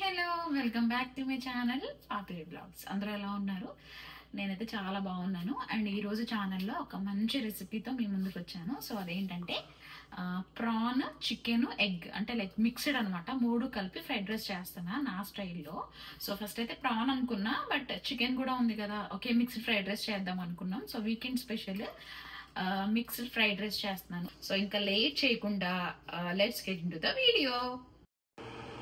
Hello welcome back to my channel Papiri vlogs. అందరూ ఎలా ఉన్నారు? నేనైతే చాలా బాగున్నాను. అండ్ ఈరోజు ఛానల్లో ఒక మంచి రెసిపీతో మీ ముందుకు వచ్చాను. సో అదేంటంటే ప్రాన్, చికెన్, ఎగ్ అంటే లైక్ మిక్స్డ్ అనమాట. మూడు కలిపి ఫ్రైడ్ రైస్ చేస్తున్నా నా స్టైల్లో. సో ఫస్ట్ అయితే ప్రాన్ అనుకున్నా, బట్ చికెన్ కూడా ఉంది కదా, ఓకే మిక్స్డ్ ఫ్రైడ్ రైస్ చేద్దాం అనుకున్నాం. So weekend special mixed fried rice చేస్తున్నాను. సో ఇంకా లేట్ చేయకుండా let's get into the video.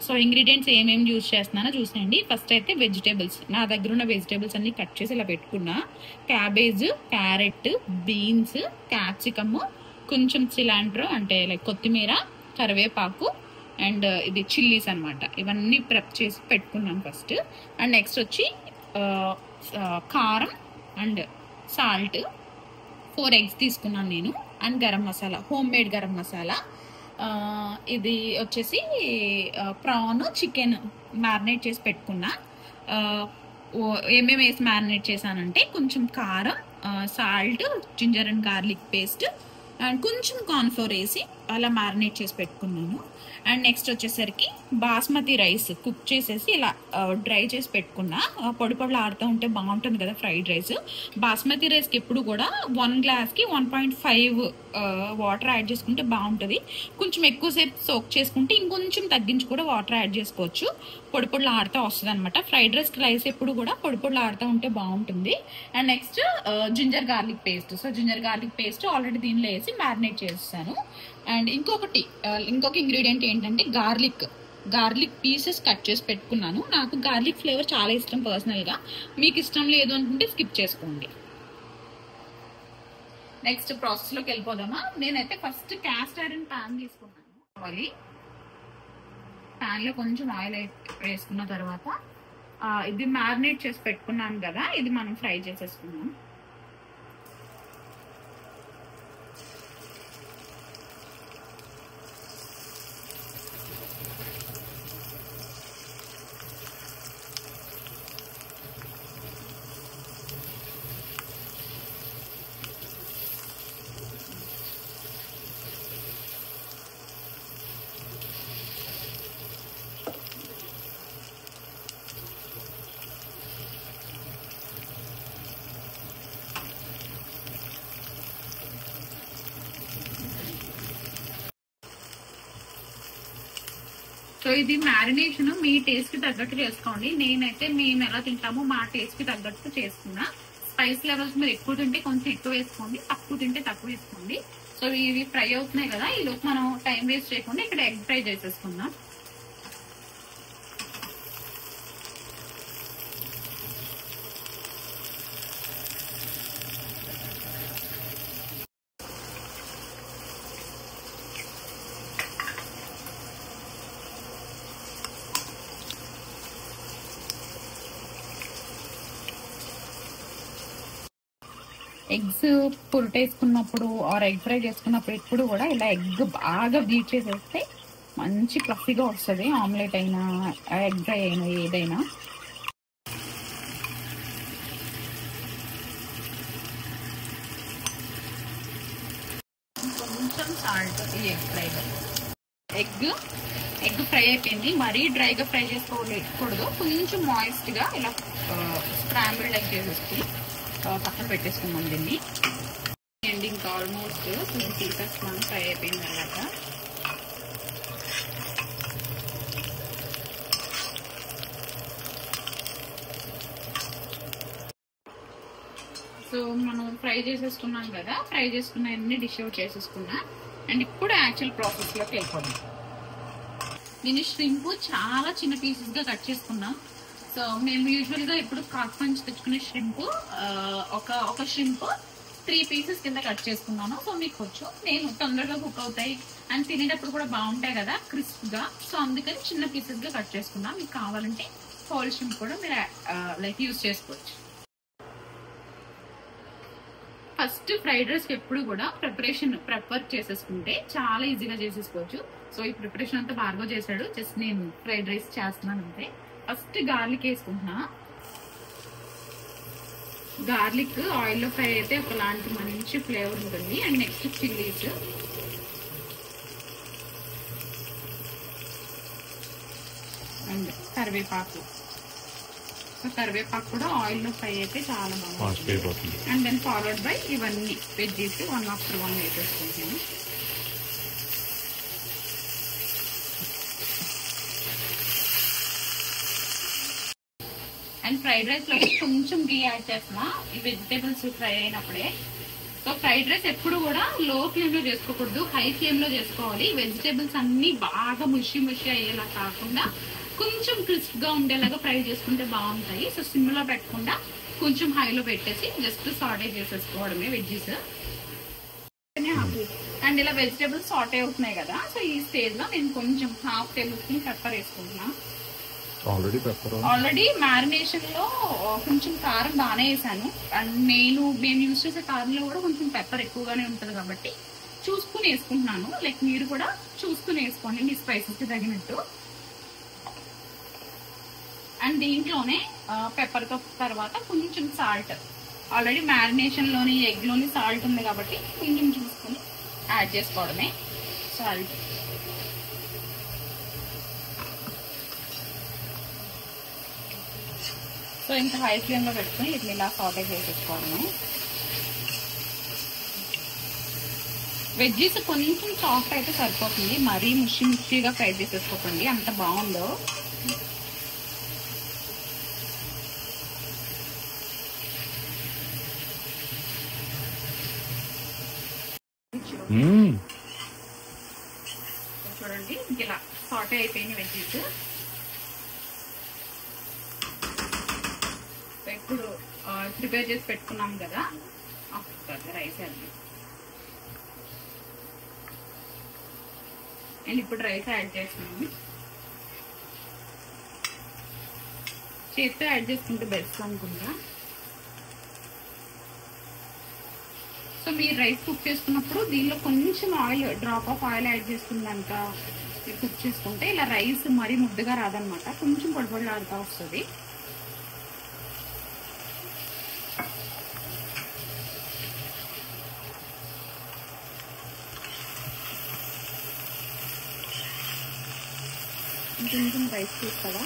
So ingredients ఏమేమి యూజ్ చేస్తున్నానో చూసేయండి. ఫస్ట్ అయితే వెజిటేబుల్స్, నా దగ్గర ఉన్న వెజిటేబుల్స్ అన్ని కట్ చేసి ఇలా పెట్టుకున్నా. క్యాబేజ్, క్యారెట్, బీన్స్, క్యాప్సికమ్, కొంచెం సిలాంట్రో అంటే లైక్ కొత్తిమీర, కరివేపాకు అండ్ ఇది చిల్లీస్ అనమాట. ఇవన్నీ ప్రెప్ చేసి పెట్టుకున్నాను ఫస్ట్. అండ్ నెక్స్ట్ వచ్చి కారం అండ్ సాల్ట్, 4 eggs తీసుకున్నాను నేను. And garam masala, home made garam masala. ఇది వచ్చేసి ప్రాన్, చికెన్ మ్యారినేట్ చేసి పెట్టుకున్నా. ఏమేమి వేసి మ్యారినేట్ చేశానంటే కొంచెం కారం, salt, ginger and garlic paste and కొంచెం కార్న్ఫ్లోర్ వేసి అలా మ్యారినేట్ చేసి పెట్టుకున్నాను. అండ్ నెక్స్ట్ వచ్చేసరికి బాస్మతి రైస్ కుక్ చేసేసి ఇలా డ్రై చేసి పెట్టుకున్నా. పొడి పొడిలు ఆడుతూ ఉంటే బాగుంటుంది కదా ఫ్రైడ్ రైస్. బాస్మతి రైస్కి ఎప్పుడు కూడా 1 glassకి 1.5 వాటర్ యాడ్ చేసుకుంటే బాగుంటుంది. కొంచెం ఎక్కువసేపు సోక్ చేసుకుంటే ఇంకొంచెం తగ్గించి కూడా వాటర్ యాడ్ చేసుకోవచ్చు. పొడి పొడిలు ఆడుతూ వస్తుంది అనమాట. ఫ్రైడ్ రైస్కి రైస్ ఎప్పుడు కూడా పొడి పొడిలు ఆడుతూ ఉంటే బాగుంటుంది. And next ginger garlic paste. So ginger garlic paste already దీనిలో వేసి మ్యారినేట్ చేస్తాను. అండ్ ఇంకొక ఇంగ్రీడియంట్ ఏంటంటే గార్లిక్ పీసెస్ కట్ చేసి పెట్టుకున్నాను. నాకు గార్లిక్ ఫ్లేవర్ చాలా ఇష్టం పర్సనల్గా. మీకు ఇష్టం లేదు అనుకుంటే స్కిప్ చేసుకోండి. నెక్స్ట్ ప్రాసెస్లోకి వెళ్ళిపోదామా. నేనైతే ఫస్ట్ క్యాస్ట్ ఐరన్ ప్యాన్ తీసుకున్నాను. ప్యాన్లో కొంచెం ఆయిల్ వేసుకున్న తర్వాత ఇది మ్యారినేట్ చేసి పెట్టుకున్నాను కదా, ఇది మనం ఫ్రై చేసేసుకున్నాం. సో ఇది మ్యారినేషన్ మీ టేస్ట్ కి తగ్గట్టు చేసుకోండి. నేనైతే మేము ఎలా తింటామో మా టేస్ట్ కి తగ్గట్టు చేసుకున్నా. స్పైస్ లెవెల్స్ మీరు ఎక్కువ తింటే కొంచెం ఎక్కువ వేసుకోండి, తక్కువ తింటే తక్కువ వేసుకోండి. సో ఇవి ఫ్రై అవుతున్నాయి కదా, ఈ లోపు మనం టైం వేస్ట్ చేయకుండా ఇక్కడ ఎగ్ ఫ్రై చేసేసుకుందాం. ఎగ్స్ పురటేసుకున్నప్పుడు ఆర్ ఎగ్ ఫ్రై చేసుకున్నప్పుడు ఎప్పుడు కూడా ఇలా ఎగ్ బాగా బీట్ చేసేస్తే మంచి ఫ్లఫీగా వస్తుంది. ఆమ్లెట్ అయినా ఎగ్ ఫ్రై అయినా ఏదైనా. కొంచెం సాల్ట్ ఈ ఎగ్ ఫ్రైలో. ఎగ్ ఫ్రై అయిపోయింది. మరీ డ్రైగా ఫ్రై చేసుకోకూడదు, కొంచెం మాయిస్ట్గా ఇలా స్క్రాంబుల్డ్ ఎగ్ చేసేసుకుని పక్కన పెట్టేసుకున్నాం దీన్ని. అండ్ ఇంకా ఆల్మోస్ట్ 2 ఫ్రై అయిపోయిన తర్వాత సో మనం ఫ్రై చేసేసుకున్నాం కదా, ఫ్రై చేసుకున్న అన్ని డిష్ అవుట్ చేసేసుకున్నా. అండ్ ఇప్పుడు యాక్చువల్ ప్రాసెస్లోకి వెళ్ళిపోదాం. నేను ష్రింప్ చాలా చిన్న పీసెస్గా కట్ చేసుకున్నాం. సో మేము యూజువల్గా ఇప్పుడు కాక్ పంచ్ తెచ్చుకునే ష్రింప్ ఒక ష్రింప్ 3 pieces కింద కట్ చేసుకున్నాను. సో మీకు వచ్చు, నేను తొందరగా కుక్ అవుతాయి అండ్ తినేటప్పుడు కూడా బాగుంటాయి కదా క్రిస్ప్గా. సో అందుకని చిన్న పీసెస్గా కట్ చేసుకున్నా. మీకు కావాలంటే హోల్ ష్రింప్ కూడా మీరు లైక్ యూజ్ చేసుకోవచ్చు. ఫస్ట్ ఫ్రైడ్ రైస్కి ఎప్పుడు కూడా ప్రిపేర్ చేసేసుకుంటే చాలా ఈజీగా చేసేసుకోవచ్చు. సో ఈ ప్రిపరేషన్ అంతా బాగా చేశాడు, జస్ట్ నేను ఫ్రైడ్ రైస్ చేస్తున్నాను అంతే. ఫస్ట్ గార్లిక్ వేసుకుంటున్నా. గార్లిక్ ఆయిల్లో ఫ్రై అయితే ఒకలాంటి మంచి ఫ్లేవర్ ఉంటుంది. అండ్ నెక్స్ట్ చిల్లీస్, అండ్ కరివేపాకు. సో కరివేపాకు కూడా ఆయిల్లో ఫ్రై అయితే చాలా బాగుంటుంది. అండ్ దెన్ ఫాలోడ్ బై ఇవన్నీ వెజ్జీస్ 1 after 1 వేసేసుకుంటాను. అండ్ ఫ్రైడ్ రైస్ లో కొంచెం గీ యాడ్ చేస్తున్నా ఈ వెజిటేబుల్స్ ఫ్రై అయినప్పుడే. సో ఫ్రైడ్ రైస్ ఎప్పుడు కూడా లో ఫ్లేమ్ లో చేసుకోకూడదు, హై ఫ్లేమ్ లో చేసుకోవాలి. వెజిటేబుల్స్ అన్ని బాగా ముషి అయ్యేలా కాకుండా కొంచెం క్రిస్ప్ గా ఉండేలాగా ఫ్రై చేసుకుంటే బాగుంటాయి. సో సిమ్ లో పెట్టకుండా కొంచెం హైలో పెట్టేసి జస్ట్ సాటే చేసేసుకోవడమే వెజ్జీస్. అండ్ ఇలా వెజిటేబుల్స్ సాటే అవుతున్నాయి కదా, సో ఈ స్టేజ్ లో నేను కొంచెం ½ టేబుల్ స్పూన్ పెప్పర్ వేసుకుంటున్నా. ఆల్రెడీ మ్యారినేషన్ లో కొంచెం కారం బాగానే వేసాను. అండ్ మేము యూజ్ చేసే కారంలో కూడా కొంచెం పెప్పర్ ఎక్కువగానే ఉంటుంది కాబట్టి చూసుకుని వేసుకుంటున్నాను. లైక్ మీరు కూడా చూసుకుని వేసుకోండి మీ స్పైసెస్ కి తగినట్టు. అండ్ దీంట్లోనే పెప్పర్ తో తర్వాత కొంచెం సాల్ట్, ఆల్రెడీ మ్యారినేషన్ లోని ఎగ్ లోని సాల్ట్ ఉంది కాబట్టి కొంచెం చూసుకుని యాడ్ చేసుకోవడమే సాల్ట్. సో ఇంకా హై ఫ్లేమ్ లో పెట్టుకుని వీటిని ఇలా సాటే చేసేసుకోవడమే. వెజ్జీస్ కొంచెం సాఫ్ట్ అయితే సరిపోతుంది, మరీ ముషిగా ఫ్రై చేసేసుకోకండి, అంత బాగుందో. చూడండి ఇలా సాటే అయిపోయింది వెజ్జీస్. ఇప్పుడు ప్రిపేర్ చేసి పెట్టుకున్నాం కదా రైస్ అది. అండ్ ఇప్పుడు రైస్ యాడ్ చేస్తున్నాము. చేతితో యాడ్ చేసుకుంటే బెస్ట్ అనుకుంటా. సో మీరు రైస్ కుక్ చేసుకున్నప్పుడు దీనిలో కొంచెం oil, drop of oil add చేసుకున్నాక మీరు కుక్ చేసుకుంటే ఇలా రైస్ మరీ ముద్దగా రాదనమాట, కొంచెం పొడి ఆడుతూ వస్తుంది. ఇంకొంచెం రైస్ తీస్తారా?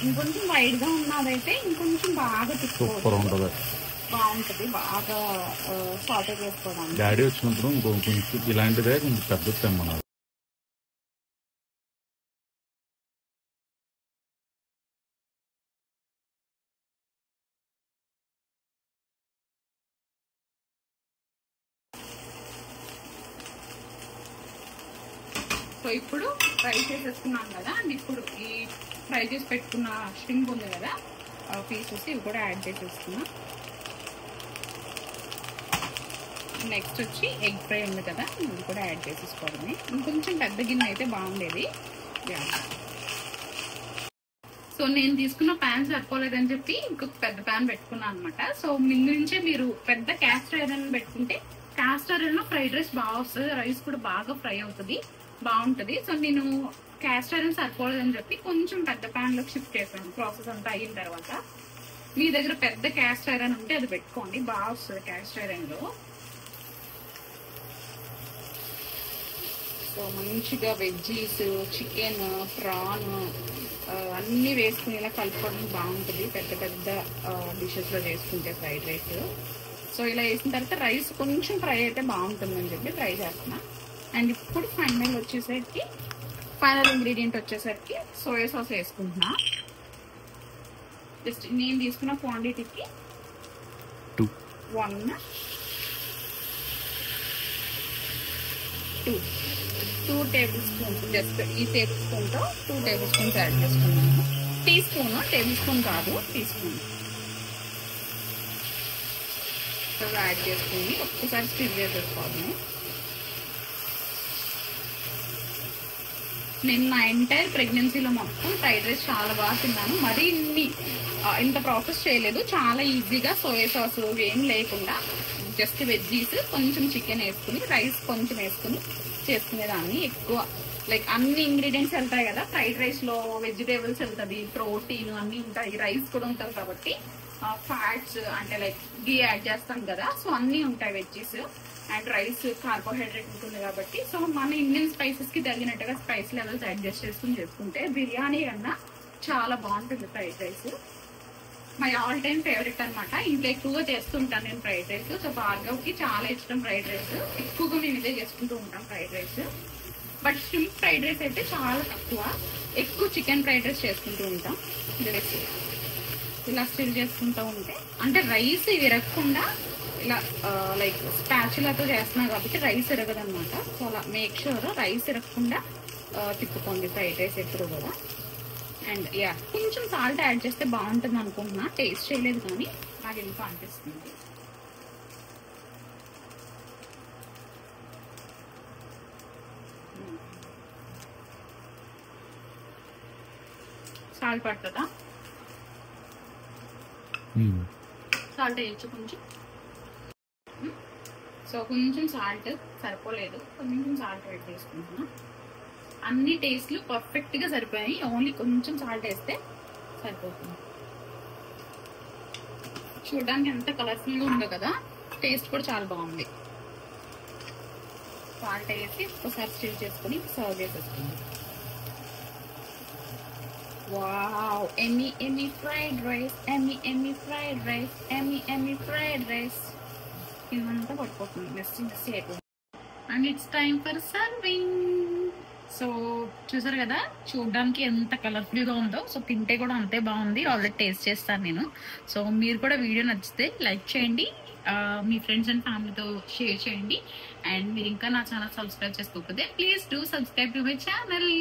ఇంకొంచెం వైడ్ గా ఉన్నదైతే ఇంకొంచెం బాగా తిప్పుకోవచ్చు, బాగుంటది బాగా సాటే చేసుకోవడానికి. డాడీ వచ్చినప్పుడు కొంచెం ఇలాంటిదే కొంచెం పెద్ద తెమ్మన్నారు. సో ఇప్పుడు ఫ్రై చేసేసుకున్నాం కదా, అండ్ ఇప్పుడు ఈ ఫ్రై చేసి పెట్టుకున్న షింప్ ఉంది కదా పీసెస్, ఇవి కూడా యాడ్ చేసేసుకున్నా. నెక్స్ట్ వచ్చి ఎగ్ ఫ్రై ఉంది కదా, ఇది కూడా యాడ్ చేసేసుకోవడమే. ఇంకొంచెం పెద్ద గిన్నె అయితే బాగుండేది. సో నేను తీసుకున్న ప్యాన్ సరిపోలేదని చెప్పి ఇంకొక పెద్ద ప్యాన్ పెట్టుకున్నాను అనమాట. సో ముందు నుంచే మీరు పెద్ద క్యాస్ట్ ఐరన్ పెట్టుకుంటే క్యాస్ట్ ఐరన్ లో ఫ్రైడ్ రైస్ బాగా వస్తుంది, రైస్ కూడా బాగా ఫ్రై అవుతుంది, బాగుంటది. సో నేను క్యాస్ట్ ఐరన్ సరిపోలేదని చెప్పి కొంచెం పెద్ద ప్యాన్ లోకి షిఫ్ట్ చేశాను. ప్రాసెస్ అంతా అయిన తర్వాత మీ దగ్గర పెద్ద క్యాస్ట్ ఐరన్ ఉంటే అది పెట్టుకోండి, బాగా వస్తుంది క్యాస్ట్ ఐరన్ లో. సో మంచిగా వెజ్జీస్, చికెన్, ప్రాన్ అన్ని వేసుకుని ఇలా కలుపుకోవడం బాగుంటుంది పెద్ద పెద్ద డిషెస్ లో చేసుకుంటే ఫ్రైడ్ రైస్. సో ఇలా వేసిన తర్వాత రైస్ కొంచెం ఫ్రై అయితే బాగుంటుందని చెప్పి ట్రై చేస్తున్నా. అండ్ ఇప్పుడు ఫైనల్ ఇంగ్రీడియంట్ వచ్చేసరికి సోయా సాస్ వేసుకుంటున్నా. జస్ట్ నేను తీసుకున్న క్వాంటిటీకి 2 టేబుల్ స్పూన్స్, జస్ట్ ఈ టేబుల్ స్పూన్ తో 2 టేబుల్ స్పూన్స్ యాడ్ చేసుకున్నాను. టీ స్పూన్, టేబుల్ స్పూన్ కాదు, టీ స్పూన్ యాడ్ చేసుకుని ఒక్కసారి స్టిర్ చేసేసుకోవాలి. నేను నా ఎంటైర్ ప్రెగ్నెన్సీలో మొత్తం ఫ్రైడ్ రైస్ చాలా బాగా తిన్నాను. మరీ ఇంత ప్రాసెస్ చేయలేదు, చాలా ఈజీగా సోయా సాస్ ఏం లేకుండా జస్ట్ వెజ్జీస్, కొంచెం చికెన్ వేసుకుని రైస్ కొంచెం వేసుకుని చేసుకునేదాన్ని. ఎక్కువ లైక్ అన్ని ఇంగ్రీడియంట్స్ వెళ్తాయి కదా ఫ్రైడ్ రైస్ లో, వెజిటేబుల్స్ వెళ్తుంది, ప్రోటీన్ అన్ని ఉంటాయి, రైస్ కూడా ఉంటుంది కాబట్టి ఫ్యాట్స్ అంటే లైక్ గీ యాడ్ చేస్తాం కదా, సో అన్ని ఉంటాయి వెజ్జీస్. అండ్ రైస్ కార్బోహైడ్రేట్ ఉంటుంది కాబట్టి సో మన ఇండియన్ స్పైసెస్ కి తగినట్టుగా స్పైస్ లెవెల్స్ అడ్జస్ట్ చేసుకుంటే బిర్యానీ కన్నా చాలా బాగుంటుంది fried rice. My all time favourite అనమాట. ఇంట్లో ఎక్కువగా చేస్తుంటాను నేను ఫ్రైడ్ రైస్. సో భార్గవ్కి చాలా ఇష్టం ఫ్రైడ్ రైస్. ఎక్కువగా మేము ఇదే చేసుకుంటూ ఉంటాం fried rice. But shrimp fried rice అయితే చాలా తక్కువ. ఎక్కువ చికెన్ ఫ్రైడ్ రైస్ చేసుకుంటూ ఉంటాం. ఇలా స్టిల్ చేసుకుంటూ ఉంటే అంటే రైస్ విరగకుండా ఇలా లైక్ స్పాచులాతో చేస్తున్నాం కాబట్టి రైస్ విరగదనమాట. సో అలా మేక్ షూర్ రైస్ విరగకుండా తిప్పుకోండి ఫ్రైడ్ రైస్ ఎప్పుడు కూడా. అండ్ యా కొంచెం సాల్ట్ యాడ్ చేస్తే బాగుంటుంది అనుకుంటున్నా. టేస్ట్ చేయలేదు కానీ నాకు ఎందుకు అనిపిస్తుంది. సాల్ట్ పడుతుందా? సాల్ట్ వేయచ్చు కొంచెం. సో కొంచెం సాల్ట్ సరిపోలేదు, కొంచెం సాల్ట్ యాడ్ చేసుకుంటున్నా. అన్ని టేస్ట్లు పర్ఫెక్ట్ గా సరిపోయాయి. ఓన్లీ కొంచెం సాల్ట్ వేస్తే సరిపోతుంది. చూడడానికి ఎంత కలర్ఫుల్ గా ఉందో కదా, టేస్ట్ కూడా చాలా బాగుంది. సాల్ట్ వేసి ఒకసారి స్టిల్ చేసుకుని సర్వ్ చేసేస్తుంది. వావ్, ఎమ్మి ఫ్రైడ్ రైస్, ఎమ్మి ఫ్రైడ్ రైస్, ఎమ్మి ఫ్రైడ్ రైస్. ఇదంతా పడిపోతుంది, మెస్సీ అయిపోతుంది. And it's time for serving. So చూసారు కదా చూడడానికి ఎంత కలర్ఫుల్ గా ఉందో. సో తింటే కూడా అంతే బాగుంది. ఆల్రెడీ టేస్ట్ చేస్తాను నేను. సో మీరు కూడా వీడియో నచ్చితే లైక్ చేయండి, మీ ఫ్రెండ్స్ అండ్ ఫ్యామిలీతో షేర్ చేయండి. అండ్ మీరు ఇంకా నా ఛానల్ సబ్స్క్రైబ్ చేసుకోకపోతే please do subscribe to my channel.